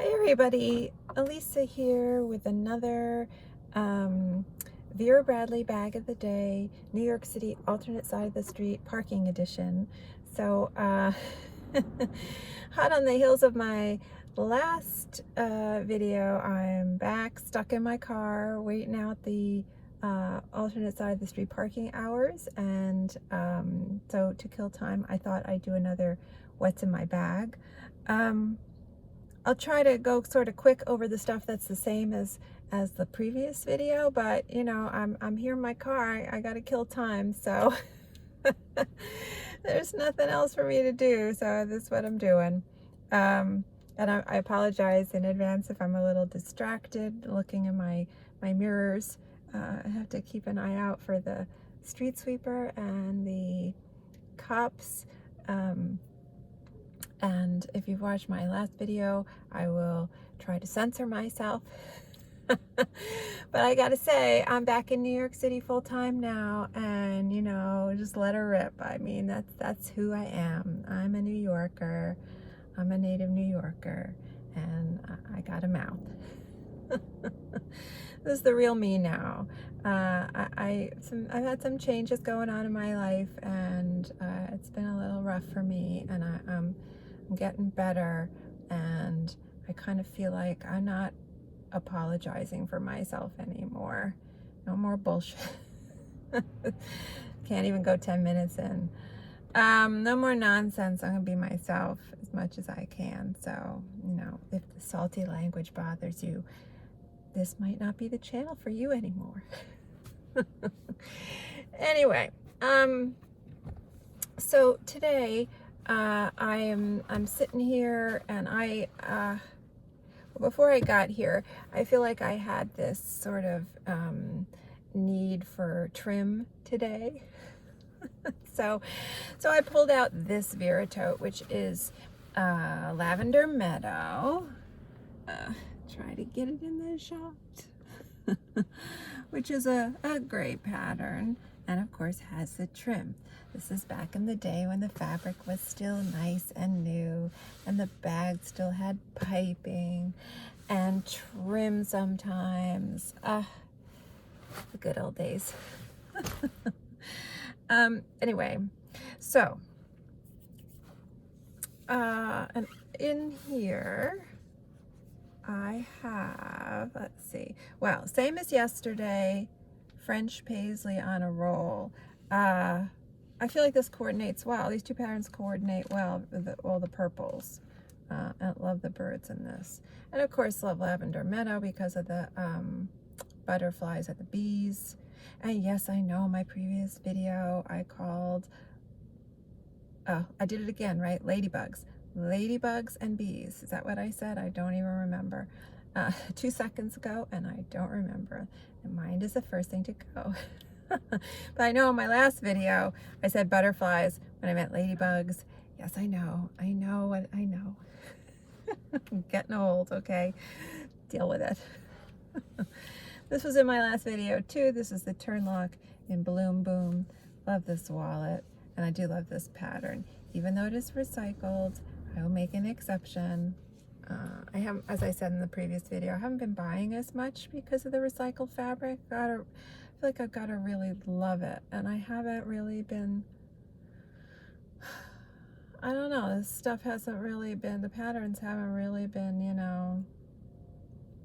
Hi everybody, Elisa here with another Vera Bradley bag of the day, New York City alternate side of the street parking edition. So hot on the heels of my last video, I'm back stuck in my car waiting out the alternate side of the street parking hours, and so to kill time I thought I'd do another what's in my bag. I'll try to go sort of quick over the stuff that's the same as the previous video, but you know, I'm here in my car. I got to kill time, so there's nothing else for me to do. So this is what I'm doing. And I apologize in advance if I'm a little distracted looking in my mirrors. I have to keep an eye out for the street sweeper and the cops. And if you've watched my last video, I will try to censor myself. But I gotta say, I'm back in New York City full-time now, and you know, just let her rip. I mean, that's who I am. I'm a New Yorker. I'm a native New Yorker, and I got a mouth. This is the real me now. I've had some changes going on in my life, and it's been a little rough for me, and I'm getting better, and I kind of feel like I'm not apologizing for myself anymore. No more bullshit. Can't even go 10 minutes in. No more nonsense. I'm gonna be myself as much as I can. So, you know, if the salty language bothers you, this might not be the channel for you anymore. Anyway, so today I'm sitting here, and before I got here, I feel like I had this sort of need for trim today. So I pulled out this Vera tote, which is Lavender Meadow. Try to get it in the shot. Which is a gray pattern, and of course has the trim. This is back in the day when the fabric was still nice and new, and the bag still had piping and trim sometimes. The good old days. Anyway, so and in here I have, let's see, well, same as yesterday, French paisley on a roll. I feel like this coordinates well. These two patterns coordinate well with all the purples. I love the birds in this. And of course, love Lavender Meadow because of the butterflies and the bees. And yes, I know my previous video I called, oh, I did it again, right? Ladybugs and bees. Is that what I said? I don't even remember. 2 seconds ago, and I don't remember. And mind is the first thing to go. But I know in my last video I said butterflies when I meant ladybugs. Yes, I know what I know. I'm getting old, okay? Deal with it. This was in my last video too. This is the turn lock in Bloom Boom. Love this wallet, and I do love this pattern. Even though it is recycled, I will make an exception. I haven't, as I said in the previous video, I haven't been buying as much because of the recycled fabric. I feel like I've got to really love it, and I haven't really been, I don't know, this stuff hasn't really been, the patterns haven't really been, you know,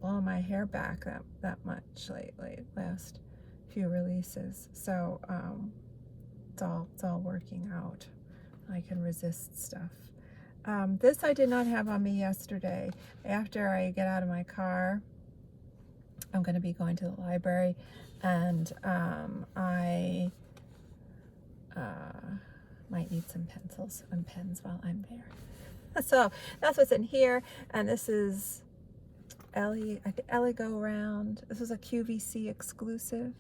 blowing my hair back that much lately, last few releases. So it's all working out. I can resist stuff. This I did not have on me yesterday. After I get out of my car, I'm going to be going to the library, and I might need some pencils and pens while I'm there. So that's what's in here, and this is Ellie Go Round. This is a QVC exclusive,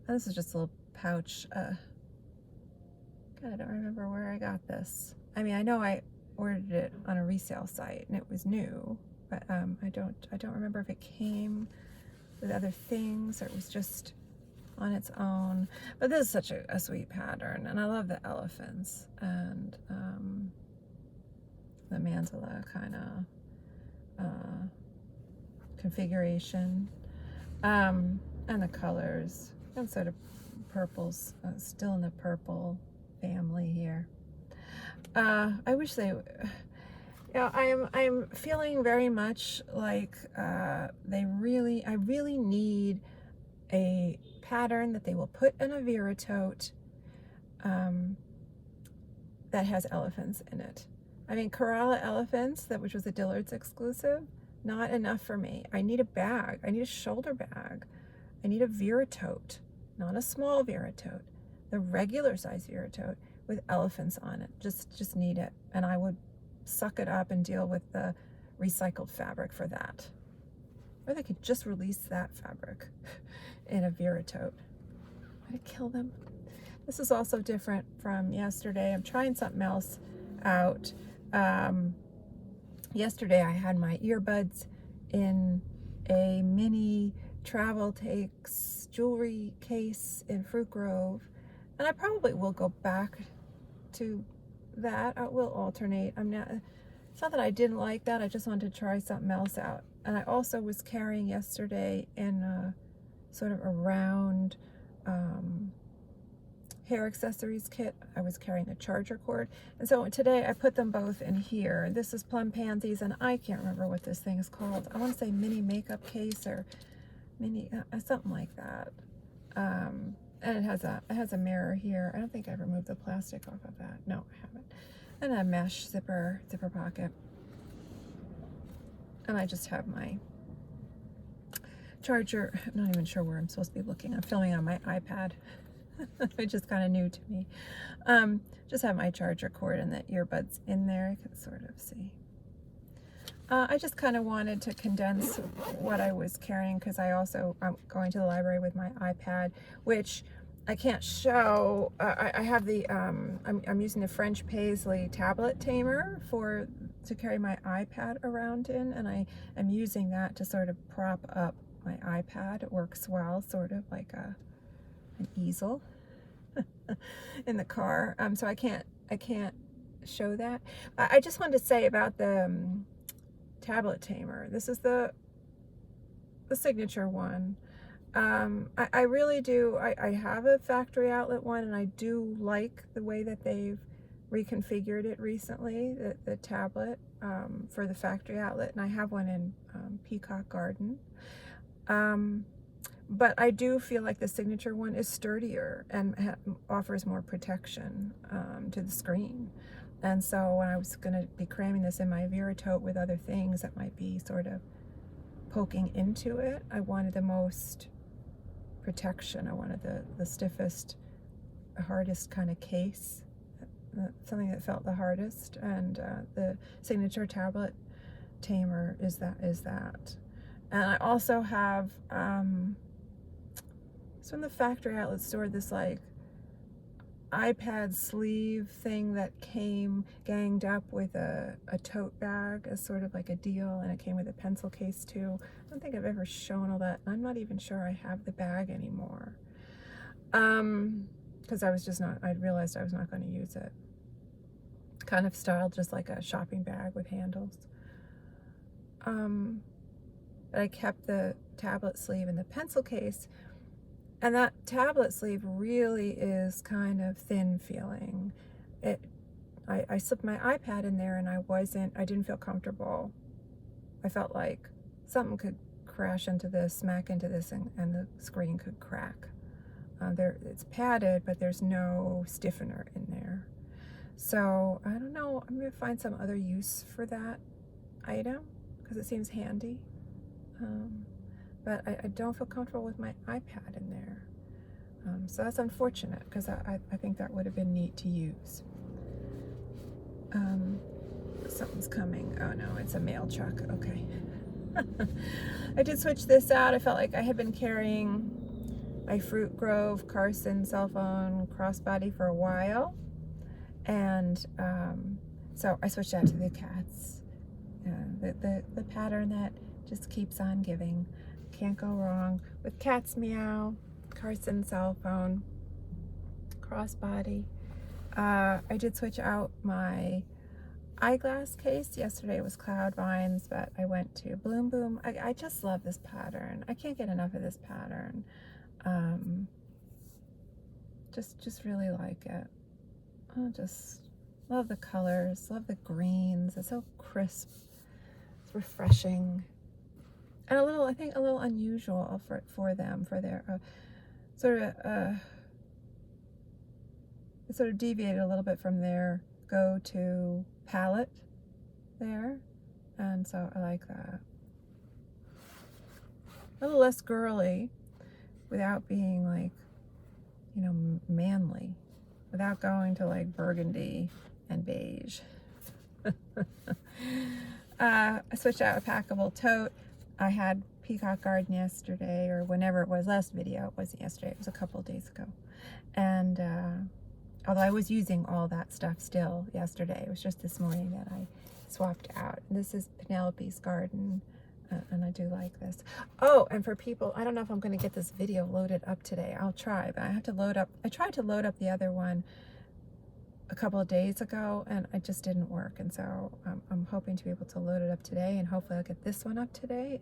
and this is just a little pouch. God, I don't remember where I got this. I mean, I know I ordered it on a resale site and it was new, but I don't remember if it came with other things or it was just on its own. But this is such a sweet pattern, and I love the elephants and the mandala kind of configuration, and the colors, and sort of purples, still in the purple family here. I wish they, I'm feeling very much like I really need a pattern that they will put in a Vera tote that has elephants in it. I mean, Kerala elephants, which was a Dillard's exclusive, not enough for me. I need a bag. I need a shoulder bag. I need a Vera tote, not a small Vera tote, the regular size Vera tote with elephants on it. Just need it. And I would suck it up and deal with the recycled fabric for that. Or they could just release that fabric in a Vera tote. I'd kill them. This is also different from yesterday. I'm trying something else out. Yesterday I had my earbuds in a mini travel takes jewelry case in Fruit Grove, and I probably will go back to that. I will alternate. It's not that I didn't like that, I just wanted to try something else out. And I also was carrying yesterday in a sort of a round hair accessories kit. I was carrying a charger cord, and so today I put them both in here. This is Plum Pansies, and I can't remember what this thing is called. I want to say mini makeup case or mini something like that. And it has a mirror here. I don't think I removed the plastic off of that. No, I haven't. And a mesh zipper pocket. And I just have my charger. I'm not even sure where I'm supposed to be looking. I'm filming on my iPad. Which is kind of new to me. Just have my charger cord and the earbuds in there. I can sort of see. I just kind of wanted to condense what I was carrying, because I'm going to the library with my iPad, which I can't show. I have the I'm using the French Paisley tablet tamer to carry my iPad around in, and I am using that to sort of prop up my iPad. It works well, sort of like an easel in the car. So I can't show that. I just wanted to say about the tablet tamer. This is the signature one. I really do. I have a factory outlet one, and I do like the way that they've reconfigured it recently, the tablet for the factory outlet, and I have one in Peacock Garden. But I do feel like the signature one is sturdier and offers more protection to the screen. And so when I was going to be cramming this in my Vera tote with other things that might be sort of poking into it, I wanted the most protection. I wanted the stiffest, hardest kind of case, something that felt the hardest. And the signature tablet tamer is that. And I also have it's from the factory outlet store, this like iPad sleeve thing that came ganged up with a tote bag as sort of like a deal, and it came with a pencil case too. I don't think I've ever shown all that. I'm not even sure I have the bag anymore, because I realized I was not going to use it. Kind of styled just like a shopping bag with handles. But I kept the tablet sleeve in the pencil case. And that tablet sleeve really is kind of thin feeling. I slipped my iPad in there, and I didn't feel comfortable. I felt like something could crash into this, smack into this, and the screen could crack. It's padded, but there's no stiffener in there. So I don't know, I'm gonna find some other use for that item, because it seems handy. But I don't feel comfortable with my iPad in there. So that's unfortunate, because I think that would have been neat to use. Something's coming. Oh no, it's a mail truck. Okay. I did switch this out. I felt like I had been carrying my Fruit Grove Carson cell phone crossbody for a while. And so I switched out to the cats. The pattern that just keeps on giving. Can't go wrong with Cat's Meow, Carson cell phone, crossbody. I did switch out my eyeglass case. Yesterday was Cloud Vines, but I went to Bloom Boom. I just love this pattern. I can't get enough of this pattern. Just really like it. I just love the colors, love the greens. It's so crisp. It's refreshing. And a little, I think, a little unusual for them, for their it sort of deviated a little bit from their go-to palette there, and so I like that. A little less girly without being like, you know, manly, without going to like burgundy and beige. I switched out a packable tote. I had Peacock Garden yesterday, or whenever it was, last video, it wasn't yesterday, it was a couple of days ago. And although I was using all that stuff still yesterday, it was just this morning that I swapped out. And this is Penelope's Garden, and I do like this. Oh, and for people, I don't know if I'm going to get this video loaded up today. I'll try, but I have to load up. I tried to load up the other one a couple of days ago, and it just didn't work. And so I'm hoping to be able to load it up today, and hopefully I'll get this one up today,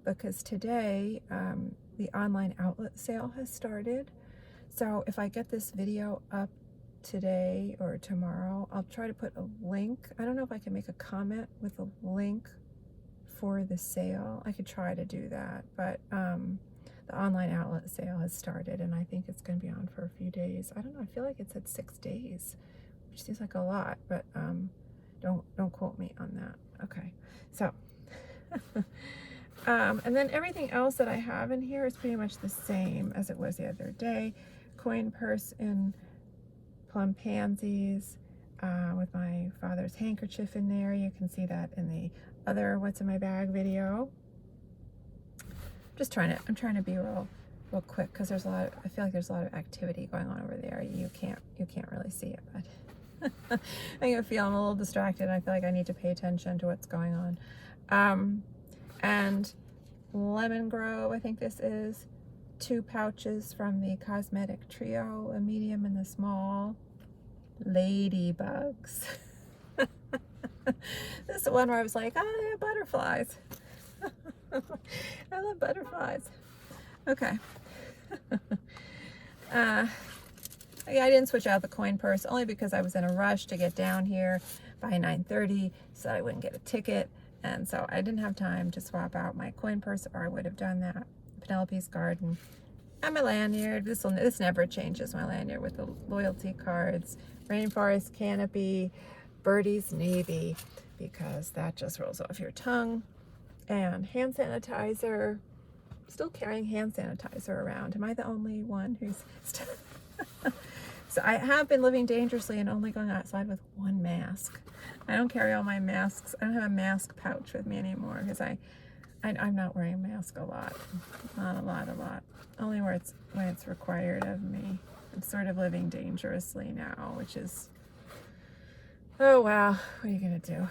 because today the online outlet sale has started. So if I get this video up today or tomorrow, I'll try to put a link. I don't know if I can make a comment with a link for the sale. I could try to do that, but the online outlet sale has started, and I think it's going to be on for a few days. I don't know, I feel like it said 6 days, which seems like a lot, but don't quote me on that. Okay, so and then everything else that I have in here is pretty much the same as it was the other day. Coin purse in plum pansies, with my father's handkerchief in there. You can see that in the other What's in My Bag video. I'm trying to be real quick, because there's a lot I feel like there's a lot of activity going on over there. You can't really see it, but I feel I'm a little distracted, and I feel like I need to pay attention to what's going on. And Lemon Grove, I think this is 2 pouches from the Cosmetic Trio, a medium and the small. Ladybugs. This is the one where I was like, oh, yeah, butterflies. I love butterflies. Okay. Yeah, I didn't switch out the coin purse only because I was in a rush to get down here by 9:30 so I wouldn't get a ticket, and so I didn't have time to swap out my coin purse, or I would have done that. Penelope's Garden. And my lanyard. This never changes, my lanyard, with the loyalty cards. Rainforest Canopy, Birdie's Navy, because that just rolls off your tongue. And hand sanitizer. Still carrying hand sanitizer around. Am I the only one who's still... So I have been living dangerously and only going outside with one mask. I don't carry all my masks. I don't have a mask pouch with me anymore, because I'm not wearing a mask a lot. Not a lot. Only when it's required of me. I'm sort of living dangerously now, which is, oh wow, what are you gonna do?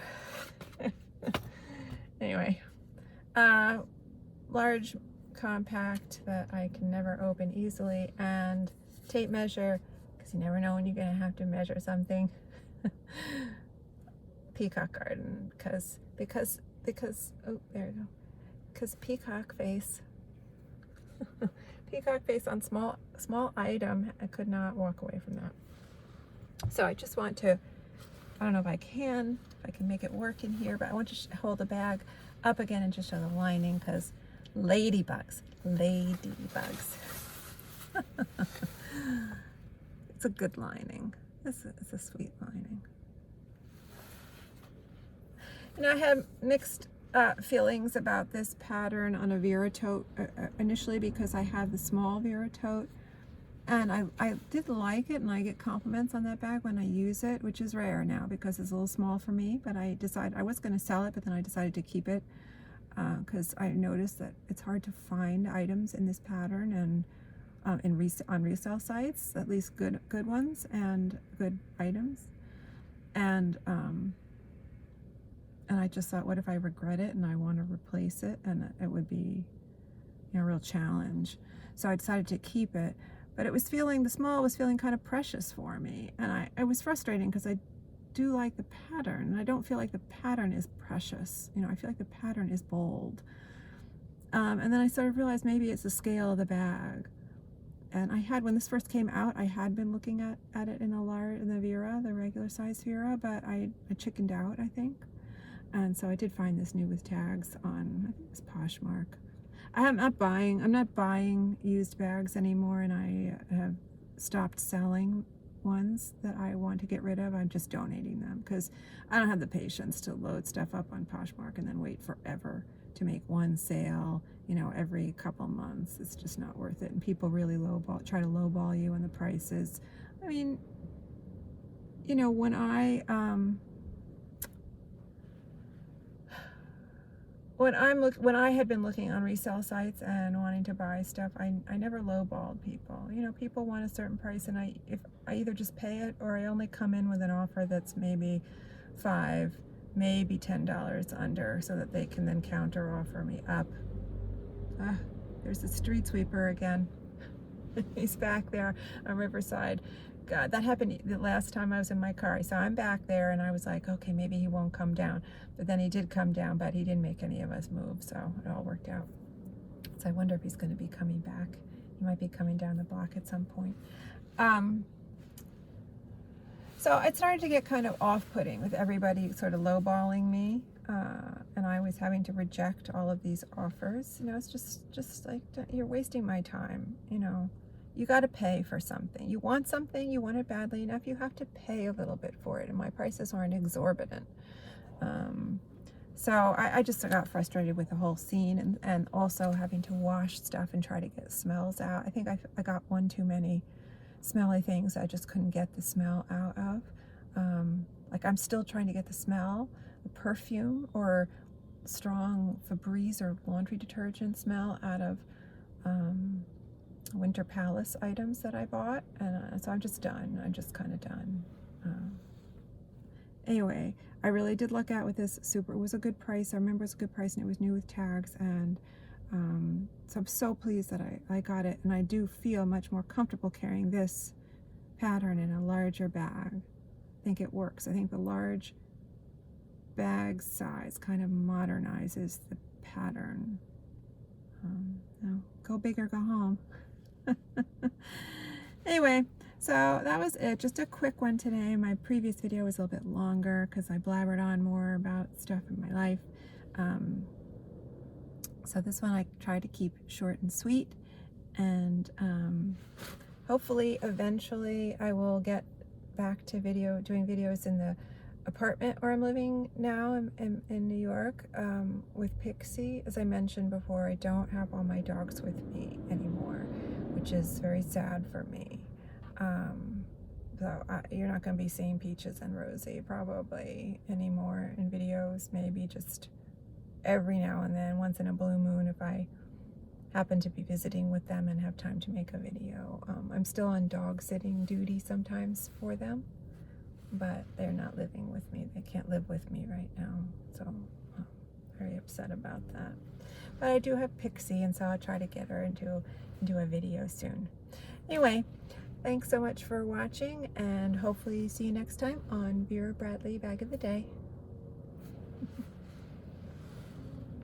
Anyway, large compact that I can never open easily, and tape measure, because you never know when you're gonna have to measure something. Peacock Garden, because oh, there you go. Because peacock face. Peacock face on small item. I could not walk away from that. So I just want to, I don't know if I can make it work in here, but I want to hold the bag up again and just show the lining, because ladybugs. It's a good lining. It's a sweet lining. And I had mixed feelings about this pattern on a Vera tote initially, because I had the small Vera tote, and I did like it, and I get compliments on that bag when I use it, which is rare now because it's a little small for me. But I decided I was going to sell it, but then I decided to keep it, because I noticed that it's hard to find items in this pattern, and on resale sites, at least good ones and good items. And I just thought, what if I regret it and I want to replace it, and it would be, a real challenge. So I decided to keep it, but the small was feeling kind of precious for me, and it was frustrating because I do like the pattern. I don't feel like the pattern is precious. You know, I feel like the pattern is bold. And then I sort of realized maybe it's the scale of the bag. And I had, when this first came out, I had been looking at it in the Vera, the regular size Vera, but I chickened out, I think. And so I did find this new with tags on, I think it was Poshmark. I'm not buying used bags anymore, and I have stopped selling ones that I want to get rid of. I'm just donating them because I don't have the patience to load stuff up on Poshmark and then wait forever to make one sale, you know, every couple months. It's just not worth it. And people really try to lowball you on the prices. I mean, you know, when I had been looking on resale sites and wanting to buy stuff, I never lowballed people. You know, people want a certain price, and if I either just pay it, or I only come in with an offer that's maybe $5, maybe $10 under, so that they can then counter offer me up. There's the street sweeper again. He's back there on Riverside. God, that happened the last time I was in my car. So I'm back there, and I was like, okay, maybe he won't come down. But then he did come down, but he didn't make any of us move, so it all worked out. So I wonder if he's going to be coming back. He might be coming down the block at some point. So it started to get kind of off-putting with everybody sort of lowballing me, and I was having to reject all of these offers. You know, it's just like, you're wasting my time, you know. You got to pay for something. You want something, you want it badly enough, you have to pay a little bit for it, and my prices aren't exorbitant. So I just got frustrated with the whole scene, and also having to wash stuff and try to get smells out. I think I got one too many smelly things I just couldn't get the smell out of. Like, I'm still trying to get the smell, the perfume or strong Febreze or laundry detergent smell out of Winter Palace items that I bought, and so I'm just done. I'm just kind of done. Anyway, I really did luck out with this super. It was a good price. I remember it was a good price, and it was new with tags, and so I'm so pleased that I got it, and I do feel much more comfortable carrying this pattern in a larger bag. I think it works. I think the large bag size kind of modernizes the pattern. No, go big or go home. Anyway, so that was it. Just a quick one today. My previous video was a little bit longer because I blabbered on more about stuff in my life. So this one I tried to keep short and sweet, and hopefully eventually I will get back to doing videos in the apartment where I'm living now in New York with Pixie. As I mentioned before, I don't have all my dogs with me anymore, which is very sad for me. So you're not going to be seeing Peaches and Rosie probably anymore in videos. Maybe just every now and then, once in a blue moon, if I happen to be visiting with them and have time to make a video. I'm still on dog sitting duty sometimes for them, but they're not living with me. They can't live with me right now, so I'm very upset about that. But I do have Pixie, and so I'll try to get her into a video soon. Anyway, thanks so much for watching, and hopefully see you next time on Vera Bradley Bag of the Day.